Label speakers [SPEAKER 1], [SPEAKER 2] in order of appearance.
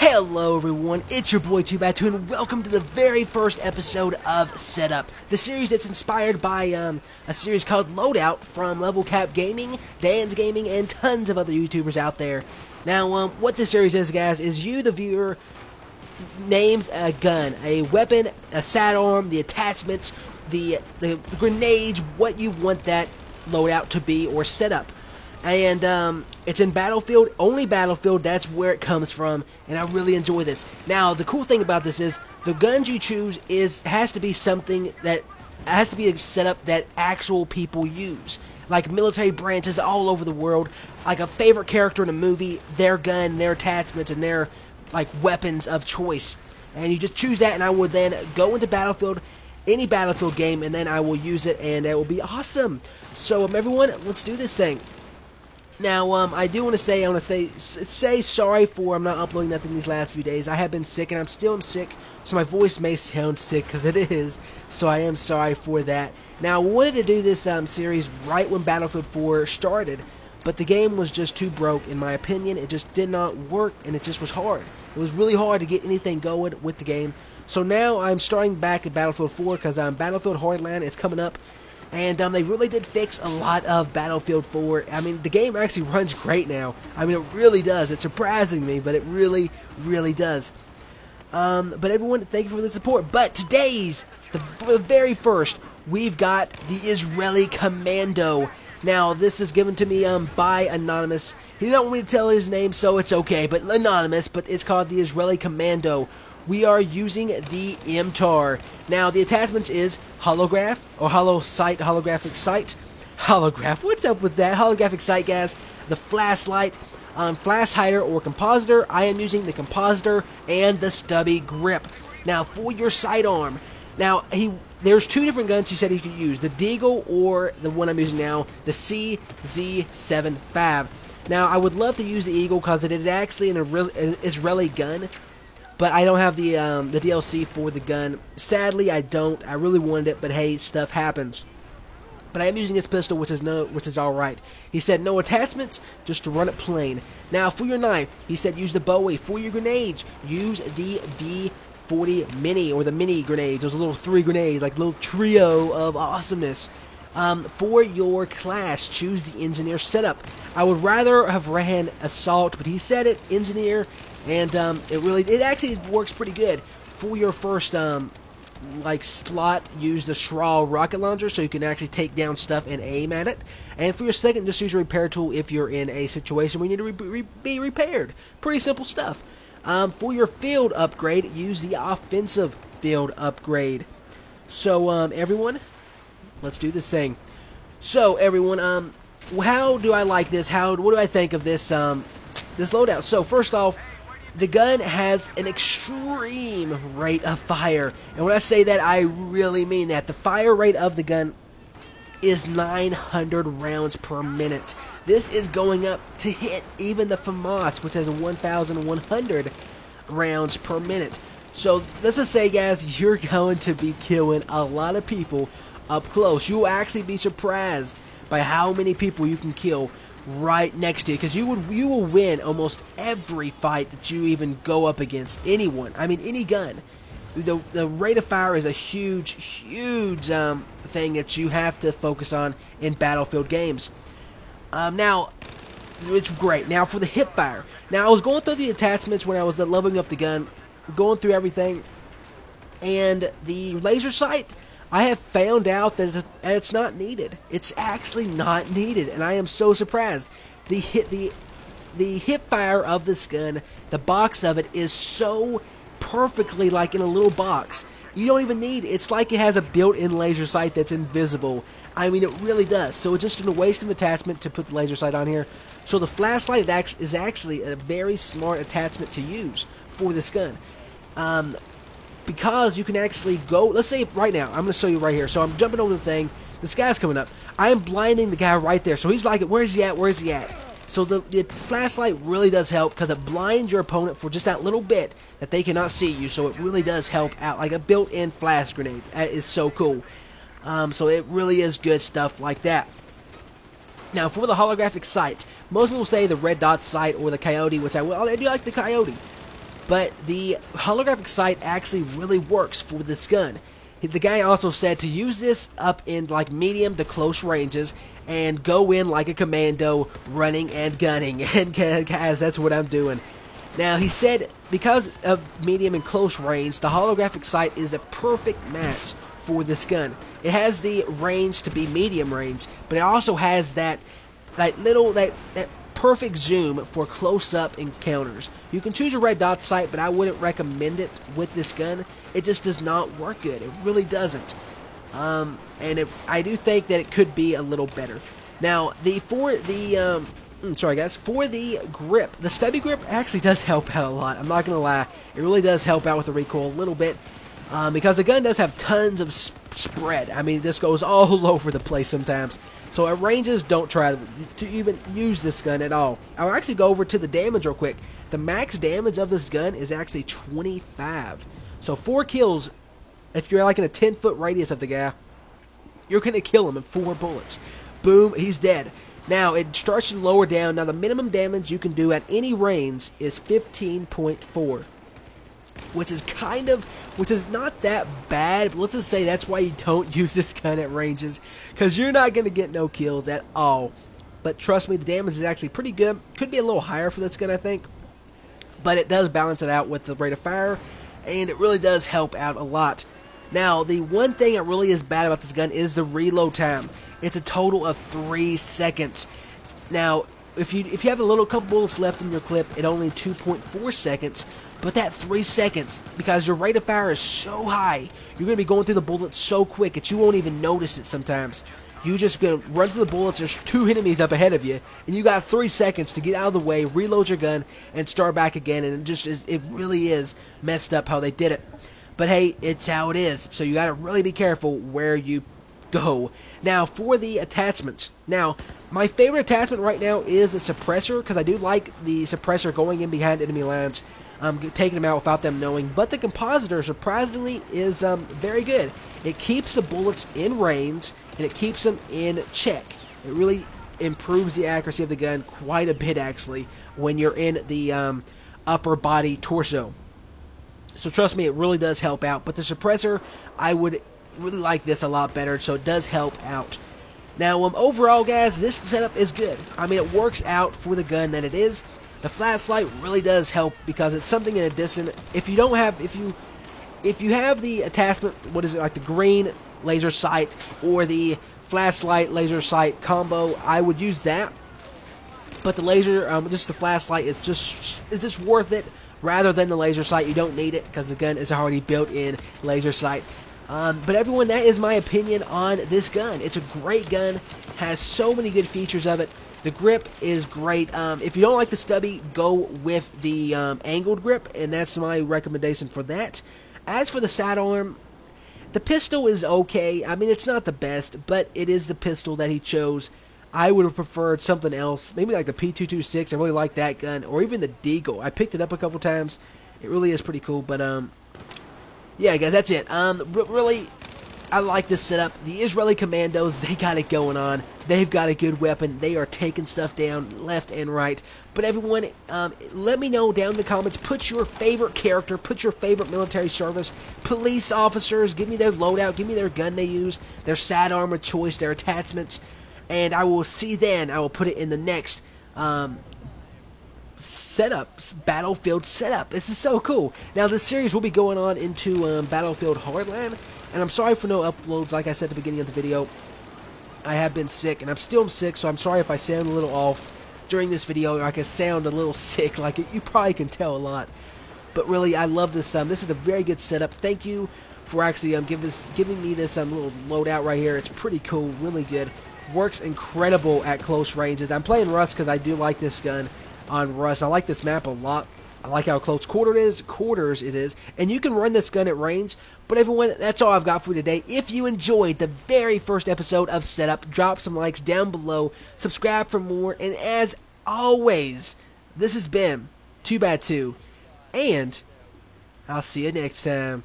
[SPEAKER 1] Hello everyone, it's your boy Tubatu and welcome to the very first episode of Setup, the series that's inspired by a series called Loadout from Level Cap Gaming, Dan's Gaming, and tons of other YouTubers out there. Now, what this series is, guys, is you, the viewer, names a gun, a weapon, a sidearm, the attachments, the grenades, what you want that loadout to be or setup. And it's in Battlefield, only Battlefield, that's where it comes from, and I really enjoy this. Now, the cool thing about this is, the guns you choose has to be something that, has to be a setup that actual people use. Like military branches all over the world, like a favorite character in a movie, their gun, their attachments, and their, like, weapons of choice. And you just choose that, and I will then go into Battlefield, any Battlefield game, and then I will use it, and it will be awesome. So, everyone, let's do this thing. Now, I do want to say, say sorry for I'm not uploading nothing these last few days. I have been sick, and I'm still sick, so my voice may sound sick, because it is, so I am sorry for that. Now, I wanted to do this series right when Battlefield 4 started, but the game was just too broke, in my opinion. It just did not work, and it just was hard. It was really hard to get anything going with the game. So now, I'm starting back at Battlefield 4, because Battlefield Hardline is coming up. And they really did fix a lot of Battlefield 4. I mean, the game actually runs great now. I mean, it really does. It's surprising me, but it really, really does. But everyone, thank you for the support. But for the very first, we've got the Israeli Commando. Now, this is given to me by Anonymous. He didn't want me to tell his name, so it's okay. But Anonymous, but it's called the Israeli Commando. We are using the MTAR. Now, the attachment is holograph, or holographic sight. Holograph, what's up with that? Holographic sight, guys. The flashlight, flash hider, or compositor. I am using the compositor and the stubby grip. Now, for your sidearm. Now, there's two different guns he said he could use. The Deagle, or the one I'm using now, the CZ75. Now, I would love to use the Eagle, because it is actually an Israeli gun. But I don't have the DLC for the gun. Sadly, I don't. I really wanted it, but hey, stuff happens. But I am using this pistol, which is all right. He said no attachments, just to run it plain. Now, for your knife, he said use the Bowie. For your grenades, use the V40 Mini, or the mini grenades. Those little 3 grenades, like a little trio of awesomeness. For your class, choose the engineer setup. I would rather have ran assault, but he said it, engineer. And it actually works pretty good. For your first like slot, use the Shral rocket launcher, so you can actually take down stuff and aim at it. And for your second, just use a repair tool if you're in a situation where you need to be repaired. Pretty simple stuff. For your field upgrade, use the offensive field upgrade. So everyone, let's do this thing. So everyone, how do I like this? What do I think of this this loadout? So first off, the gun has an extreme rate of fire. And when I say that, I really mean that. The fire rate of the gun is 900 rounds per minute. This is going up to hit even the FAMAS, which has 1,100 rounds per minute. So let's just say, guys, you're going to be killing a lot of people up close. You will actually be surprised by how many people you can kill right next to you, because you will win almost every fight that you even go up against anyone. I mean, any gun. The rate of fire is a huge thing that you have to focus on in Battlefield games. Now, it's great. Now, for the hip fire. Now, I was going through the attachments when I was leveling up the gun, going through everything, and the laser sight, I have found out that it's not needed. It's actually not needed, and I am so surprised. The hip fire of this gun, the box of it, is so perfectly like in a little box. You don't even need, it's like it has a built-in laser sight that's invisible. I mean, it really does. So it's just a waste of attachment to put the laser sight on here. So the flashlight is actually a very smart attachment to use for this gun. Because you can actually go, let's say right now, I'm going to show you right here. So I'm jumping over the thing, this guy's coming up. I am blinding the guy right there. So he's like, where's he at, where's he at? So the flashlight really does help, because it blinds your opponent for just that little bit that they cannot see you. So it really does help out, like a built-in flash grenade. That is so cool. So it really is good stuff like that. Now for the holographic sight, most people say the red dot sight or the coyote, which I do like the coyote. but the holographic sight actually really works for this gun. The guy also said to use this up in like medium to close ranges and go in like a commando, running and gunning. And guys, that's what I'm doing. Now, he said because of medium and close range, the holographic sight is a perfect match for this gun. It has the range to be medium range, but it also has that perfect zoom for close-up encounters. You can choose your red dot sight, but I wouldn't recommend it with this gun. It just does not work good. It really doesn't. I do think that it could be a little better. Now, for the grip, the stubby grip actually does help out a lot. I'm not gonna lie, it really does help out with the recoil a little bit, because the gun does have tons of spread. I mean, this goes all over the place sometimes. So at ranges, don't try to even use this gun at all. I'll actually go over to the damage real quick. The max damage of this gun is actually 25. So 4 kills, if you're like in a 10-foot radius of the guy, you're gonna kill him in 4 bullets. Boom, he's dead. Now, it starts to lower down. Now, the minimum damage you can do at any range is 15.4. Which is not that bad, but let's just say that's why you don't use this gun at ranges, because you're not going to get no kills at all. But trust me, the damage is actually pretty good. Could be a little higher for this gun, I think, but it does balance it out with the rate of fire, and it really does help out a lot. Now, the one thing that really is bad about this gun is the reload time. It's a total of 3 seconds. Now, if you have a couple bullets left in your clip, it only 2.4 seconds. But that 3 seconds, because your rate of fire is so high, you're going to be going through the bullets so quick that you won't even notice it sometimes. You just going to run through the bullets, there's 2 enemies up ahead of you, and you got 3 seconds to get out of the way, reload your gun, and start back again, and it really is messed up how they did it. But hey, it's how it is, so you got to really be careful where you go. Now, for the attachments. Now, my favorite attachment right now is the suppressor, because I do like the suppressor going in behind enemy lines, taking them out without them knowing. But the compositor, surprisingly, is very good. It keeps the bullets in range, and it keeps them in check. It really improves the accuracy of the gun quite a bit, actually, when you're in the upper body torso. So trust me, it really does help out. But the suppressor, I would really like this a lot better, so it does help out. Now, overall, guys, this setup is good. I mean, it works out for the gun that it is. The flashlight really does help because it's something in addition. If you have the attachment, what is it, like the green laser sight or the flashlight laser sight combo, I would use that. But the laser, just the flashlight is just worth it rather than the laser sight. You don't need it because the gun is already built in laser sight. But everyone, that is my opinion on this gun. It's a great gun, has so many good features of it. The grip is great. If you don't like the stubby, go with the angled grip, and that's my recommendation for that. As for the sidearm, the pistol is okay. I mean, it's not the best, but it is the pistol that he chose. I would have preferred something else, maybe like the P226. I really like that gun, or even the Deagle. I picked it up a couple times. It really is pretty cool, but yeah, guys, that's it. Really, I like this setup. The Israeli Commandos, they got it going on. They've got a good weapon. They are taking stuff down left and right. But everyone, let me know down in the comments. Put your favorite character. Put your favorite military service. Police officers. Give me their loadout. Give me their gun they use. Their sidearm of choice. Their attachments. And I will see then. I will put it in the next Battlefield setup. This is so cool. Now, this series will be going on into Battlefield Hardline. And I'm sorry for no uploads, like I said at the beginning of the video. I have been sick, and I'm still sick, so I'm sorry if I sound a little off during this video, or I can sound a little sick, like you probably can tell a lot. But really, I love this. This is a very good setup. Thank you for actually giving me this little loadout right here. It's pretty cool, really good. Works incredible at close ranges. I'm playing Rust because I do like this gun on Rust. I like this map a lot. I like how close quarters it is, and you can run this gun at range. But everyone, that's all I've got for you today. If you enjoyed the very first episode of Setup, drop some likes down below, subscribe for more, and as always, this has been 2Bad2, and I'll see you next time.